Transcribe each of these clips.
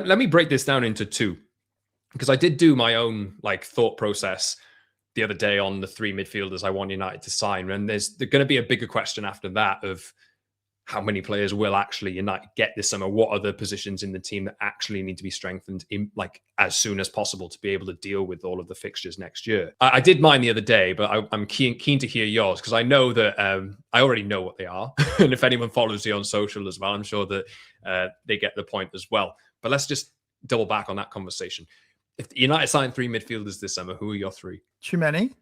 Let me break this down into two, because I did do my own thought process the other day on the three midfielders I want United to sign. And there's going to be a bigger question after that of how many players will actually United get this summer? What are the positions in the team that actually need to be strengthened as soon as possible to be able to deal with all of the fixtures next year? I did mine the other day, but I'm keen to hear yours, because I know that I already know what they are. And if anyone follows you on social as well, I'm sure that they get the point as well. But let's just double back on that conversation. If United sign three midfielders this summer, who are your three? Tchouameni.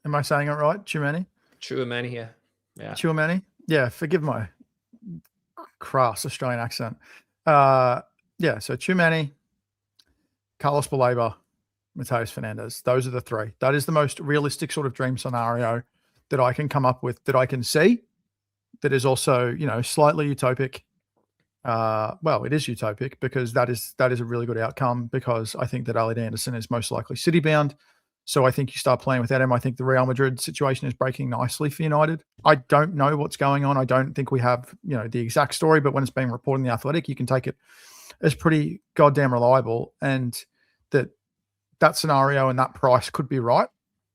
Am I saying it right? Tchouameni? Tchouameni, yeah. Tchouameni? Yeah, forgive my crass Australian accent. So Tchouameni, Carlos Baleba, Mateus Fernandes. Those are the three. That is the most realistic sort of dream scenario that I can come up with, that I can see, that is also, slightly utopic. Well, it is utopic, because that is a really good outcome, because I think that Elliot Anderson is most likely City bound. So I think you start playing without him. I think the Real Madrid situation is breaking nicely for United. I don't know what's going on. I don't think we have, the exact story, but when it's being reported in The Athletic, you can take it as pretty goddamn reliable, and that scenario and that price could be right,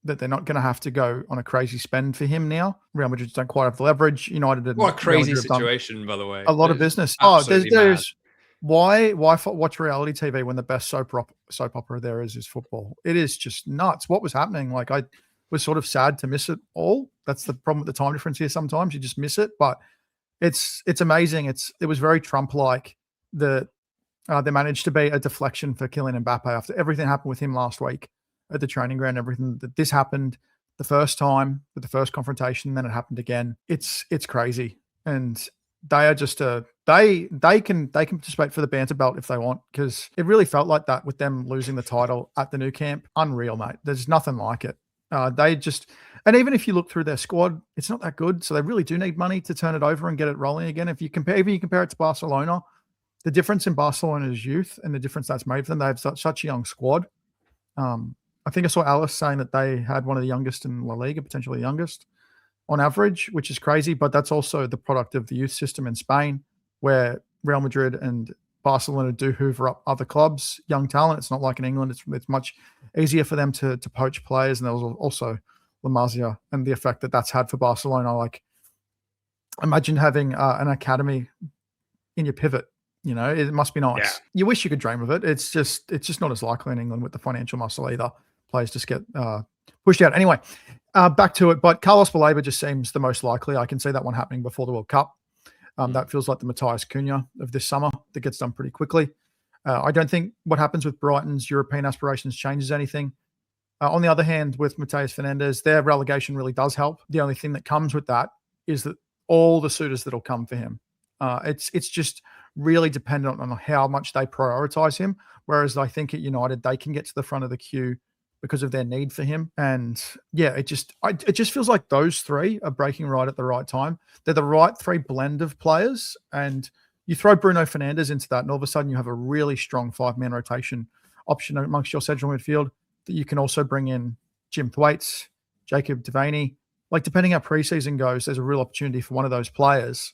that they're not going to have to go on a crazy spend for him now. Real Madrid don't quite have the leverage. United and what a crazy situation, by the way. A lot of business. There's why watch reality TV when the best soap opera there is football? It is just nuts. What was happening? I was sort of sad to miss it all. That's the problem with the time difference here. Sometimes you just miss it, but it's amazing. It was very Trump-like that they managed to be a deflection for Kylian Mbappe after everything happened with him last week at the training ground. Everything that this happened the first time with the first confrontation, then it happened again. It's crazy, and they are just they can participate for the banter belt if they want, because it really felt like that with them losing the title at the new camp. Unreal, mate. There's nothing like it. And even if you look through their squad, it's not that good. So they really do need money to turn it over and get it rolling again. If you compare it to Barcelona, the difference in Barcelona's youth and the difference that's made for them, they have such a young squad. I think I saw Alice saying that they had one of the youngest in La Liga, potentially the youngest on average, which is crazy. But that's also the product of the youth system in Spain, where Real Madrid and Barcelona do hoover up other clubs, young talent. It's not like in England. It's much easier for them to poach players. And there was also La Masia and the effect that that's had for Barcelona. Imagine having an academy in your pivot. It must be nice. Yeah. You wish you could dream of it. It's just not as likely in England with the financial muscle either. Players just get pushed out. Anyway, back to it. But Carlos Baleba just seems the most likely. I can see that one happening before the World Cup. That feels like the Matthias Cunha of this summer that gets done pretty quickly. I don't think what happens with Brighton's European aspirations changes anything. On the other hand, with Mateus Fernandes, their relegation really does help. The only thing that comes with that is that all the suitors that'll come for him. It's just really dependent on how much they prioritize him. Whereas I think at United, they can get to the front of the queue because of their need for him. And yeah, it just feels like those three are breaking right at the right time. They're the right three blend of players. And you throw Bruno Fernandes into that, and all of a sudden you have a really strong 5-man rotation option amongst your central midfield that you can also bring in Jim Thwaites, Jacob Devaney. Depending how preseason goes, there's a real opportunity for one of those players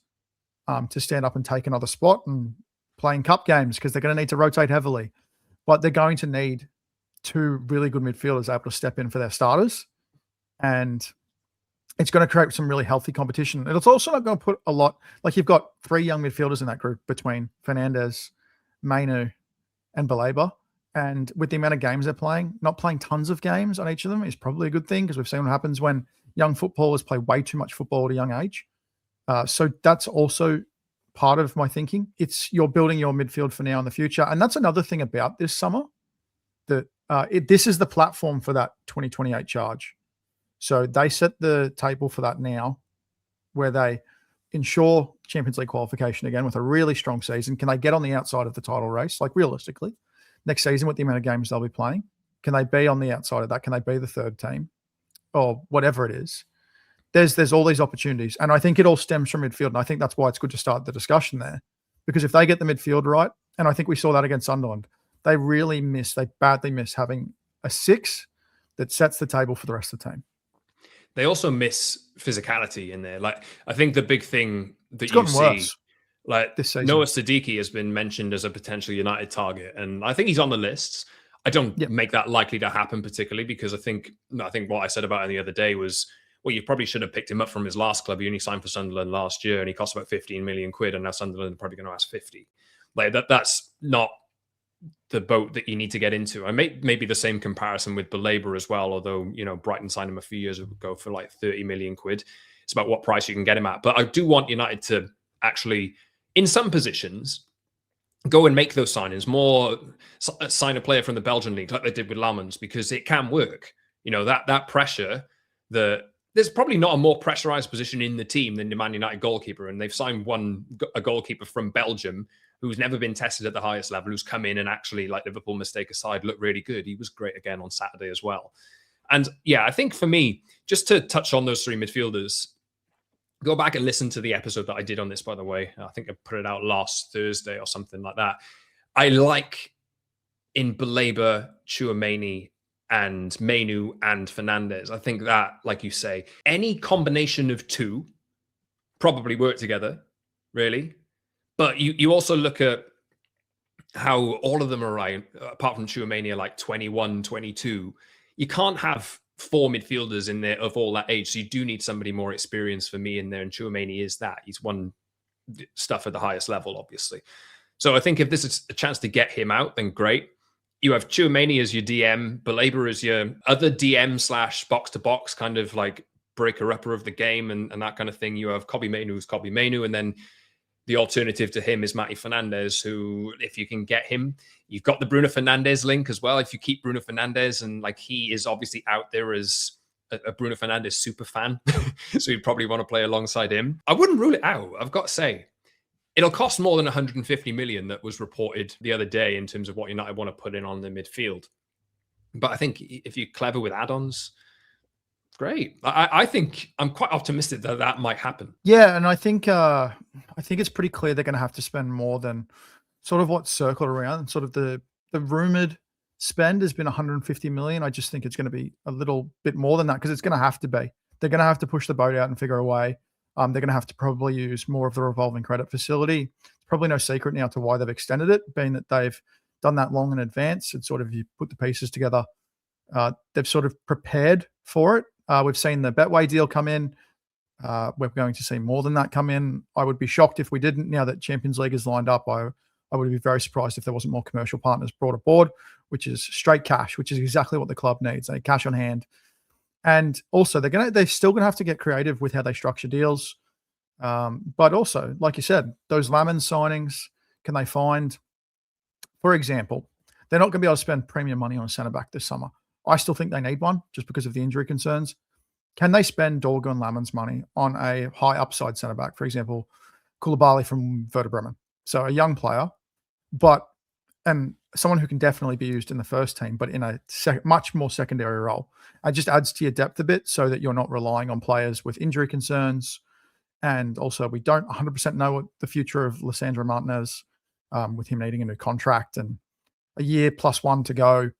to stand up and take another spot and play in cup games, because they're going to need to rotate heavily. But they're going to need two really good midfielders able to step in for their starters. And it's going to create some really healthy competition. And it's also not going to put a lot, you've got 3 young midfielders in that group between Fernandes, Mainu, and Baleba. And with the amount of games they're playing, not playing tons of games on each of them is probably a good thing, because we've seen what happens when young footballers play way too much football at a young age. So that's also part of my thinking. You're building your midfield for now and the future. And that's another thing about this summer, that this is the platform for that 2028 charge. So they set the table for that now, where they ensure Champions League qualification again with a really strong season. Can they get on the outside of the title race? Realistically, next season with the amount of games they'll be playing, can they be on the outside of that? Can they be the third team or whatever it is? There's all these opportunities. And I think it all stems from midfield. And I think that's why it's good to start the discussion there, because if they get the midfield right, and I think we saw that against Sunderland, they badly miss having a 6 that sets the table for the rest of the team. They also miss physicality in there. I think the big thing that you see, Like this season. Noah Siddiqui has been mentioned as a potential United target, and I think he's on the lists. I don't make that likely to happen particularly because I think what I said about him the other day was, well, you probably should have picked him up from his last club. He only signed for Sunderland last year and he cost about 15 million quid, and now Sunderland are probably going to ask 50. Like that's not the boat that you need to get into. I made maybe the same comparison with Belabor as well, although, you know, Brighton signed him a few years ago for like 30 million quid. It's about what price you can get him at. But I do want United to actually, in some positions, go and make those signings, more sign a player from the Belgian league like they did with Lamans, because it can work. You know, that pressure, there's probably not a more pressurized position in the team than the Man United goalkeeper. And they've signed a goalkeeper from Belgium who's never been tested at the highest level, who's come in and actually, like Liverpool mistake aside, looked really good. He was great again on Saturday as well. And yeah, I think for me, just to touch on those three midfielders, go back and listen to the episode that I did on this, by the way. I think I put it out last Thursday or something like that. I like in Belabor, Tchouaméni, and Mainu and Fernandes. I think that, like you say, any combination of two probably work together, really. But you also look at how all of them are around, apart from Tchouaméni, are like 21, 22. You can't have four midfielders in there of all that age. So you do need somebody more experienced for me in there. And Tchouaméni is that. He's won stuff at the highest level, obviously. So I think if this is a chance to get him out, then great. You have Tchouaméni as your DM, Belabor as your other DM / box-to-box kind of like breaker-upper of the game and that kind of thing. You have Kobbie Mainoo who's Kobbie Mainoo, and then the alternative to him is Matty Fernandes, who, if you can get him, you've got the Bruno Fernandes link as well. If you keep Bruno Fernandes, and like he is obviously out there as a Bruno Fernandes super fan, so you'd probably want to play alongside him. I wouldn't rule it out. I've got to say, it'll cost more than 150 million that was reported the other day in terms of what United want to put in on the midfield. But I think if you're clever with add-ons, great. I think I'm quite optimistic that might happen. Yeah, and I think it's pretty clear they're going to have to spend more than sort of what's circled around. Sort of the rumored spend has been 150 million. I just think it's going to be a little bit more than that because it's going to have to be. They're going to have to push the boat out and figure a way. They're going to have to probably use more of the revolving credit facility. Probably no secret now to why they've extended it, being that they've done that long in advance. And sort of, you put the pieces together, they've sort of prepared for it. We've seen the Betway deal come in. We're going to see more than that come in. I would be shocked if we didn't. Now that Champions League is lined up, I would be very surprised if there wasn't more commercial partners brought aboard, which is straight cash, which is exactly what the club needs. They cash on hand. And also they're still gonna have to get creative with how they structure deals. But also, like you said, those Lamans signings, can they find, for example, they're not gonna be able to spend premium money on a centre back this summer. I still think they need one just because of the injury concerns. Can they spend Dorgu and Lamans money on a high upside centre back, for example, Koulibaly from Werder Bremen? So a young player, and someone who can definitely be used in the first team, but in a much more secondary role. It just adds to your depth a bit so that you're not relying on players with injury concerns. And also, we don't 100% know what the future of Lissandro Martinez, with him needing a new contract and a year +1 to go.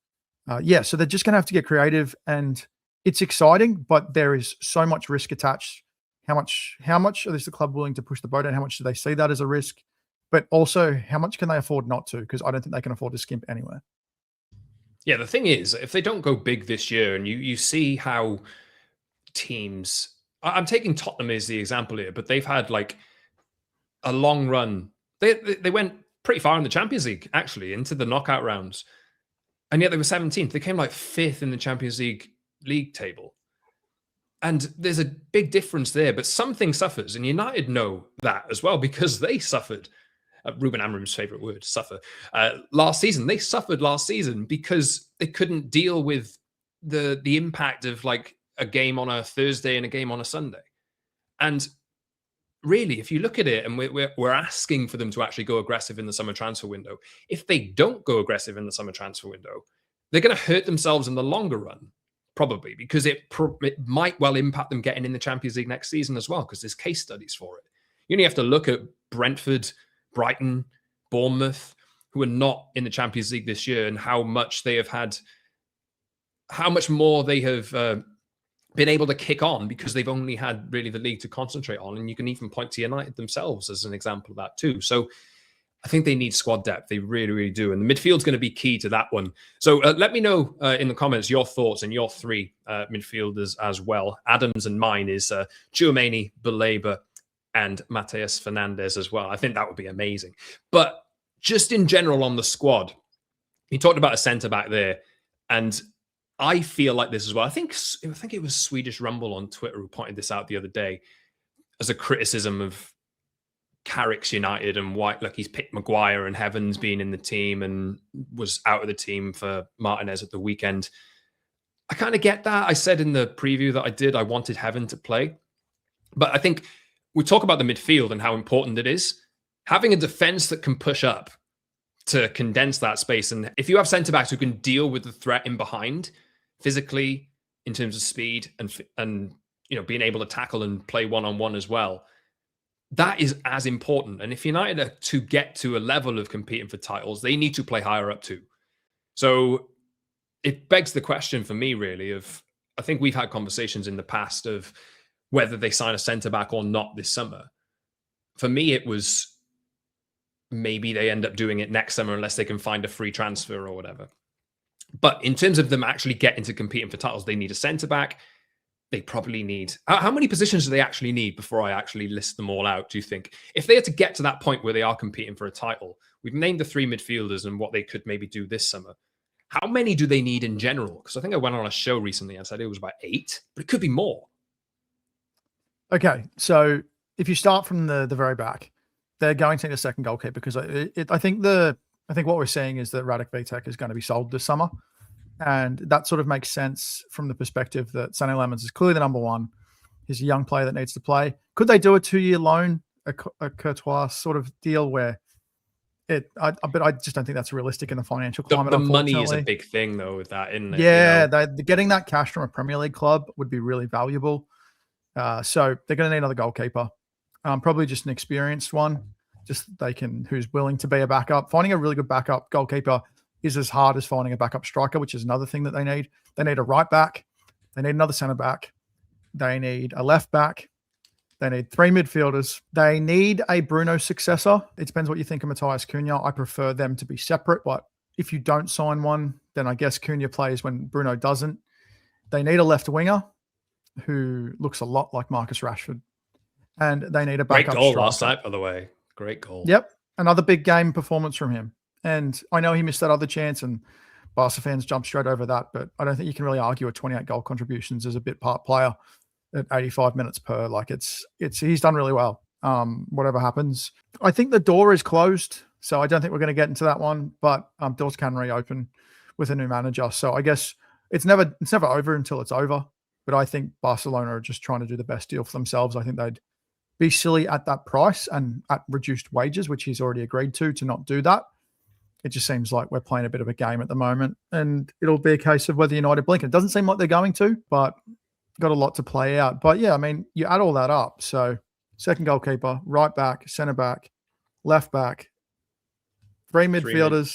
So they're just going to have to get creative, and it's exciting, but there is so much risk attached. How much is the club willing to push the boat, and how much do they see that as a risk? But also, how much can they afford not to? Because I don't think they can afford to skimp anywhere. Yeah, the thing is, if they don't go big this year, and you see how teams, I'm taking Tottenham as the example here, but they've had like a long run. They went pretty far in the Champions League, actually, into the knockout rounds. And yet they were 17th. They came like 5th in the Champions League table. And there's a big difference there, but something suffers. And United know that as well because they suffered. Ruben Amorim's favorite word, suffer. Last season, they suffered last season because they couldn't deal with the impact of like a game on a Thursday and a game on a Sunday. And really, if you look at it, and we're asking for them to actually go aggressive in the summer transfer window. If they don't go aggressive in the summer transfer window, they're going to hurt themselves in the longer run, probably, because it might well impact them getting in the Champions League next season as well, because there's case studies for it. You only have to look at Brentford, Brighton, Bournemouth, who are not in the Champions League this year, and how much more they have been able to kick on because they've only had really the league to concentrate on. And you can even point to United themselves as an example of that too. So I think they need squad depth. They really, really do. And the midfield's going to be key to that one. So let me know in the comments your thoughts and your three midfielders as well. Adam's and mine is Tchouaméni, Baleba, and Mateus Fernandes as well. I think that would be amazing. But just in general on the squad, you talked about a centre-back there. And I feel like this as well. I think it was Swedish Rumble on Twitter who pointed this out the other day as a criticism of Carrick's United and White, like he's picked Maguire and Heavens being in the team and was out of the team for Martinez at the weekend. I kind of get that. I said in the preview that I did, I wanted Heaven to play. But I think we talk about the midfield and how important it is. Having a defense that can push up to condense that space. And if you have centre-backs who can deal with the threat in behind physically in terms of speed and being able to tackle and play one-on-one as well, that is as important. And if United are to get to a level of competing for titles, they need to play higher up too. So it begs the question for me, really, of I think we've had conversations in the past of whether they sign a centre-back or not this summer. For me, it was maybe they end up doing it next summer unless they can find a free transfer or whatever. But in terms of them actually getting to competing for titles, they need a centre-back. They probably need... How many positions do they actually need before I actually list them all out, do you think? If they had to get to that point where they are competing for a title, we've named the three midfielders and what they could maybe do this summer. How many do they need in general? Because I think I went on a show recently and said it was about 8, but it could be more. Okay, so if you start from the very back, they're going to need a second goalkeeper because I think what we're seeing is that Radek Vitek is going to be sold this summer. And that sort of makes sense from the perspective that Sonny Lemons is clearly the number one. He's a young player that needs to play. Could they do a 2-year loan, a Courtois sort of deal where but I just don't think that's realistic in the financial climate. The money is a big thing though with that, isn't it? Yeah, getting that cash from a Premier League club would be really valuable. So they're going to need another goalkeeper. Probably just an experienced one, who's willing to be a backup. Finding a really good backup goalkeeper is as hard as finding a backup striker, which is another thing that they need. They need a right back. They need another centre back. They need a left back. They need 3 midfielders. They need a Bruno successor. It depends what you think of Matthias Cunha. I prefer them to be separate, but if you don't sign one, then I guess Cunha plays when Bruno doesn't. They need a left winger who looks a lot like Marcus Rashford. And they need a backup striker. Great goal last night, by the way. Great goal. Yep. Another big game performance from him. And I know he missed that other chance and Barca fans jumped straight over that, but I don't think you can really argue a 28 goal contributions as a bit part player at 85 minutes per. Like he's done really well. Whatever happens. I think the door is closed. So I don't think we're going to get into that one, but doors can reopen with a new manager. So I guess it's never over until it's over. But I think Barcelona are just trying to do the best deal for themselves. I think they'd be silly at that price and at reduced wages, which he's already agreed to not do that. It just seems like we're playing a bit of a game at the moment, and it'll be a case of whether United blink. It doesn't seem like they're going to, but got a lot to play out. But yeah, I mean, you add all that up. So second goalkeeper, right back, centre back, left back, 3 midfielders,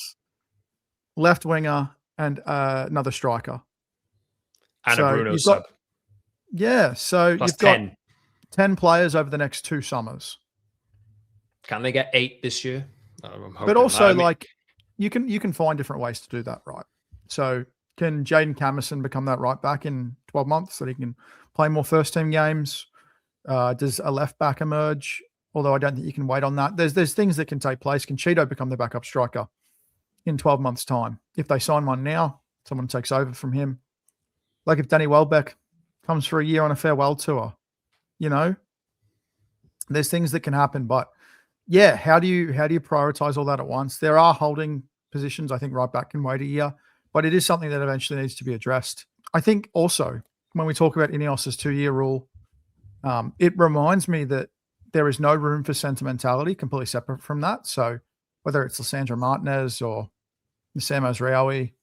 left winger, and another striker. And a Bruno sub. Yeah, so plus you've got 10 players over the next 2 summers. Can they get 8 this year? But also, you can find different ways to do that, right? So can Jaden Camerson become that right back in 12 months so that he can play more first-team games? Does a left back emerge? Although I don't think you can wait on that. There's things that can take place. Can Cheeto become the backup striker in 12 months' time? If they sign one now, someone takes over from him. Like if Danny Welbeck comes for a year on a farewell tour, there's things that can happen. But yeah, how do you prioritize all that at once? There are holding positions. I think right back can wait a year, but it is something that eventually needs to be addressed. I think also when we talk about Ineos's 2-year rule, it reminds me that there is no room for sentimentality completely separate from that. So whether it's Lissandro Martinez or Sam Azraoui,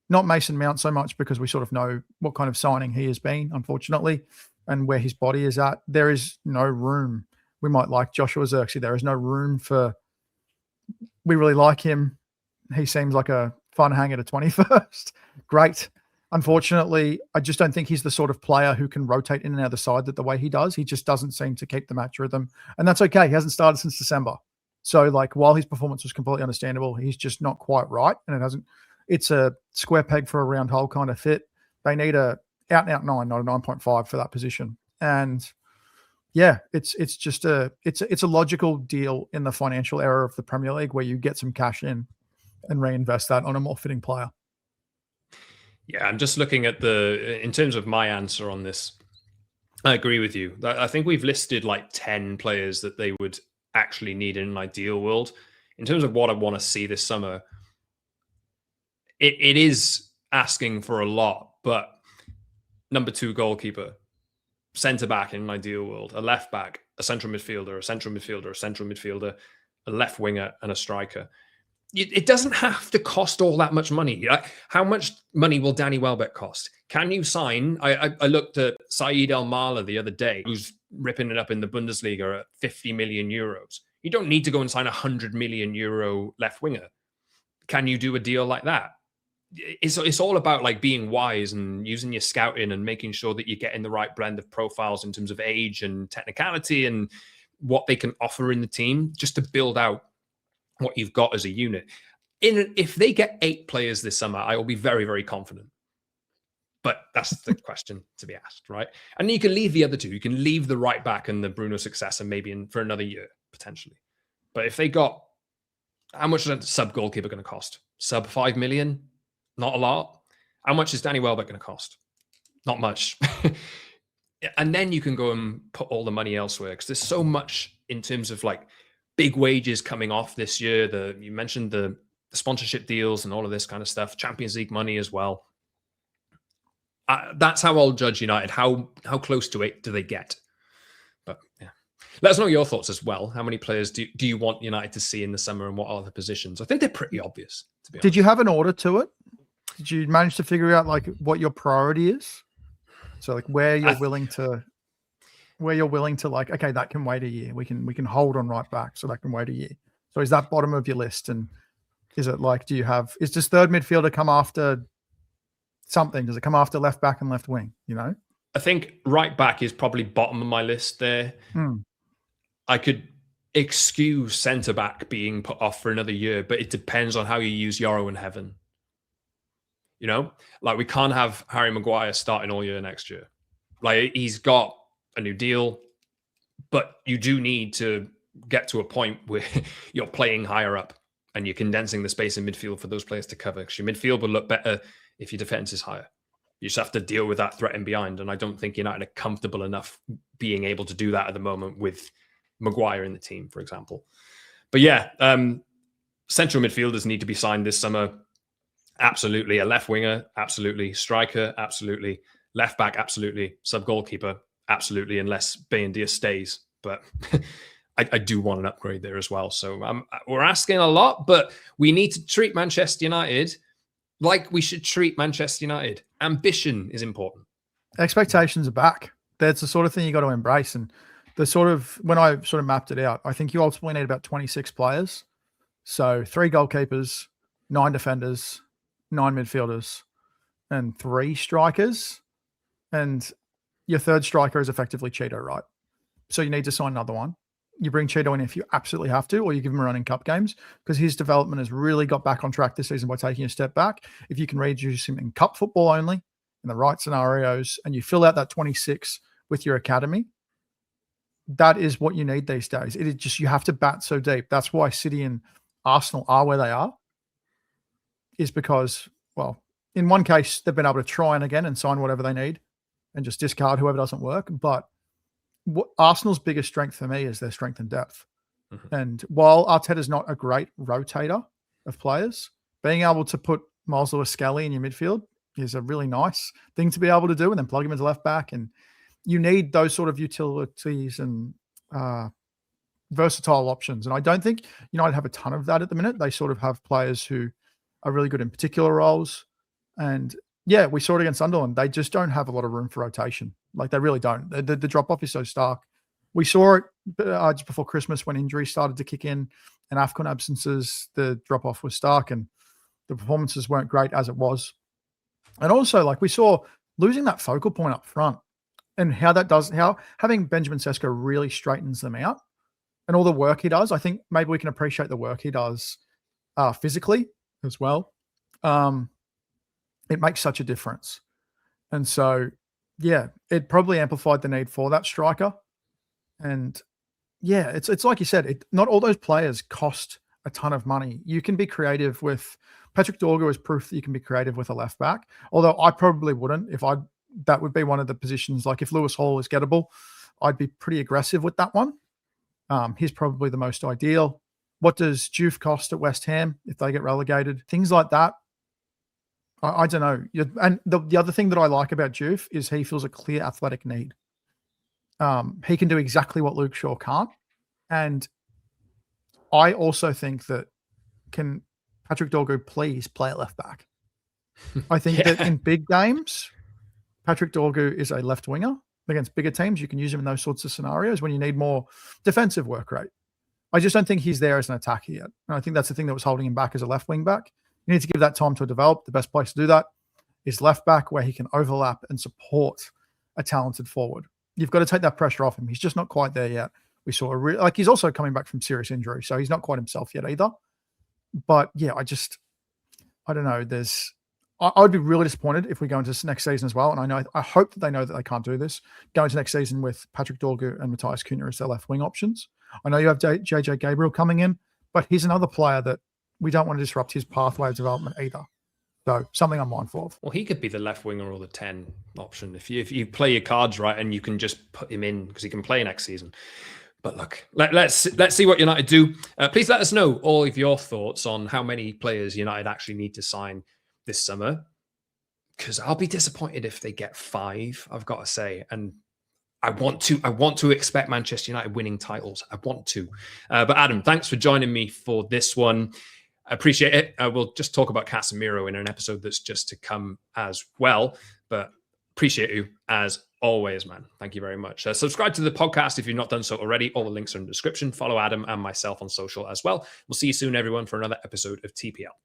not Mason Mount so much because we sort of know what kind of signing he has been, unfortunately, and where his body is at. There is no room. We might like Joshua Zirkzee. There is no room for, we really like him. He seems like a fun hang at a 21st. Great. Unfortunately, I just don't think he's the sort of player who can rotate in and out of the side that the way he does. He just doesn't seem to keep the match rhythm. And that's okay. He hasn't started since December. So like while his performance was completely understandable, he's just not quite right. And it's a square peg for a round hole kind of fit. They need a out and out 9, not a 9.5 for that position. And yeah, it's a logical deal in the financial era of the Premier League where you get some cash in and reinvest that on a more fitting player. Yeah, I'm just looking at in terms of my answer on this, I agree with you. I think we've listed like 10 players that they would actually need in an ideal world. In terms of what I want to see this summer, it is asking for a lot, but number 2 goalkeeper, centre back in an ideal world, a left back, a central midfielder, a central midfielder, a central midfielder, a left winger, and a striker. It doesn't have to cost all that much money. How much money will Danny Welbeck cost? Can you sign? I looked at Saeed El Mala the other day, who's ripping it up in the Bundesliga at 50 million euros. You don't need to go and sign a 100 million euro left winger. Can you do a deal like that? It's all about like being wise and using your scouting and making sure that you're getting the right blend of profiles in terms of age and technicality and what they can offer in the team just to build out what you've got as a unit. If they get 8 players this summer, I will be very, very confident. But that's the question to be asked, right? And you can leave the other 2. You can leave the right back and the Bruno successor maybe for another year, potentially. But if they got, how much is a sub goalkeeper going to cost? Sub 5 million? Not a lot. How much is Danny Welbeck going to cost? Not much. And then you can go and put all the money elsewhere because there's so much in terms of like big wages coming off this year. You mentioned the sponsorship deals and all of this kind of stuff, Champions League money as well. That's how I'll judge United. How close to it do they get? But yeah, let us know your thoughts as well. How many players do you want United to see in the summer, and what are the positions? I think they're pretty obvious, to be honest. Did you have an order to it? Did you manage to figure out like what your priority is? So like where you're willing to like, okay, that can wait a year. We can hold on right back, so that can wait a year. So is that bottom of your list? And is it like, is this third midfielder come after something? Does it come after left back and left wing? You know, I think right back is probably bottom of my list there. I could excuse centre back being put off for another year, but it depends on how you use Yoro and Heaven. You know, like we can't have Harry Maguire starting all year next year. Like he's got a new deal, but you do need to get to a point where you're playing higher up and you're condensing the space in midfield for those players to cover. Because your midfield will look better if your defense is higher. You just have to deal with that threat in behind. And I don't think United are comfortable enough being able to do that at the moment with Maguire in the team, for example. But yeah, central midfielders need to be signed this summer. Absolutely. A left winger, absolutely. Striker, absolutely. Left back, absolutely. Sub goalkeeper, absolutely. Unless Bayendia stays, but I do want an upgrade there as well. So we're asking a lot, but we need to treat Manchester United like we should treat Manchester United. Ambition is important. Expectations are back. That's the sort of thing you got to embrace. And when I sort of mapped it out, I think you ultimately need about 26 players. So 3 goalkeepers, 9 defenders, 9 midfielders, and 3 strikers. And your third striker is effectively Cheeto, right? So you need to sign another one. You bring Cheeto in if you absolutely have to, or you give him a run in cup games, because his development has really got back on track this season by taking a step back. If you can reintroduce him in cup football only, in the right scenarios, and you fill out that 26 with your academy, that is what you need these days. It is just, you have to bat so deep. That's why City and Arsenal are where they are, is because, well, in one case, they've been able to try and again and sign whatever they need and just discard whoever doesn't work. But what Arsenal's biggest strength for me is their strength and depth. Mm-hmm. And while Arteta's not a great rotator of players, being able to put Miles Lewis-Skelly in your midfield is a really nice thing to be able to do, and then plug him into left back. And you need those sort of utilities and versatile options. And I don't think United have a ton of that at the minute. They sort of have players who are really good in particular roles. And yeah, we saw it against Sunderland. They just don't have a lot of room for rotation. Like they really don't. The drop-off is so stark. We saw it just before Christmas when injuries started to kick in and AFCON absences, the drop-off was stark and the performances weren't great as it was. And also, like we saw losing that focal point up front and how having Benjamin Sesko really straightens them out and all the work he does. I think maybe we can appreciate the work he does physically as well. It makes such a difference. And so, yeah, it probably amplified the need for that striker. And yeah, it's like you said, not all those players cost a ton of money. You can be creative with Patrick Dorgu is proof that you can be creative with a left back. Although I probably wouldn't that would be one of the positions. Like if Lewis Hall is gettable, I'd be pretty aggressive with that one. He's probably the most ideal. What does Juve cost at West Ham if they get relegated? Things like that. I don't know. And the other thing that I like about Juve is he feels a clear athletic need. He can do exactly what Luke Shaw can't. And I also think that can Patrick Dorgu please play at left back? I think that in big games, Patrick Dorgu is a left winger. Against bigger teams, you can use him in those sorts of scenarios when you need more defensive work rate. I just don't think he's there as an attacker yet. And I think that's the thing that was holding him back as a left wing back. You need to give that time to develop. The best place to do that is left back, where he can overlap and support a talented forward. You've got to take that pressure off him. He's just not quite there yet. We saw he's also coming back from serious injury, so he's not quite himself yet either. But yeah, I don't know. I would be really disappointed if we go into next season as well. And I hope that they know that they can't do this. Go into next season with Patrick Dorgu and Matthias Cunha as their left wing options. I know you have JJ Gabriel coming in, but he's another player that we don't want to disrupt his pathway of development either. So something I'm mindful of. Well, he could be the left winger or the 10 option if you play your cards right and you can just put him in because he can play next season. But look, let's see what United do. Please let us know all of your thoughts on how many players United actually need to sign this summer, because I'll be disappointed if they get 5, I've got to say. And I want to expect Manchester United winning titles. I want to. But Adam, thanks for joining me for this one. I appreciate it. We'll just talk about Casemiro in an episode that's just to come as well. But appreciate you as always, man. Thank you very much. Subscribe to the podcast if you've not done so already. All the links are in the description. Follow Adam and myself on social as well. We'll see you soon, everyone, for another episode of TPL.